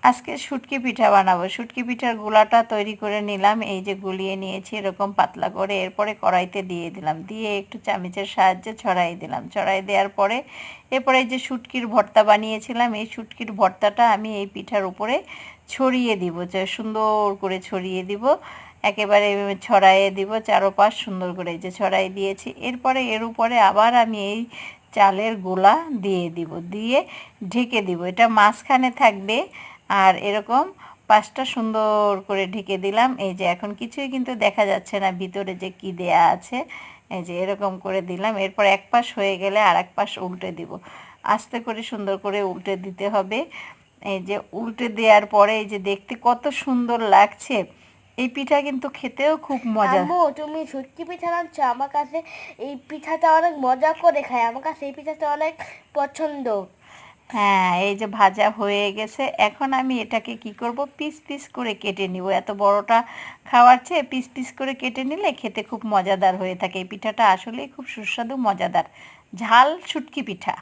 আজকে শুটকি পিঠা বানাবো। শুটকি পিঠার গুলাটা তৈরি করে নিলাম, এই যে গুলিয়ে নিয়েছি এরকম পাতলা করে। এরপরে কড়াইতে দিয়ে দিলাম, দিয়ে একটু চামচের সাহায্যে ছড়াই দিলাম। ছড়াই দেওয়ার পরে এরপরে এই যে শুটকির ভর্তা বানিয়েছিলাম, এই শুটকির ভর্তাটা আমি এই পিঠার উপরে ছড়িয়ে দিব, যে সুন্দর করে ছড়িয়ে দিব, একেবারে ছড়াইয়ে দিব চারোপাশ সুন্দর করে, এই যে ছড়াই দিয়েছি। এরপরে এর উপরে আবার আমি এই চালের গোলা দিয়ে দিব, দিয়ে ঢেকে দিব। এটা মাঝখানে থাকবে, আর এরকম পাঁচটা সুন্দর করে ঢেকে দিলাম। এই যে এখন কিছুই কিন্তু দেখা যাচ্ছে না ভিতরে যে কি দেয়া আছে। এই যে এরকম করে দিলাম। এরপর এক পাশ হয়ে গেলে আর এক পাশ উল্টে দিব, আস্তে করে সুন্দর করে উল্টে দিতে হবে। এই যে উল্টে দেওয়ার পরে এই যে দেখতে কত সুন্দর লাগছে। এই পিঠা কিন্তু খেতেও খুব মজা। আম্মু, তুমি শুটকি পিঠা রাঁধছো, আমার কাছে এই পিঠাটা অনেক মজা করে খায়, আমার কাছে এই পিঠাটা অনেক পছন্দ। হ্যাঁ, এই যে ভাজা হয়ে গেছে। এখন আমি এটাকে কি করব, পিস পিস করে কেটে নিব। এত বড়টা খাওয়ার চেয়ে পিস পিস করে কেটে নিলে খেতে খুব মজাদার হয়ে থাকে। এই পিঠাটা আসলেই খুব সুস্বাদু মজাদার ঝাল শুটকি পিঠা।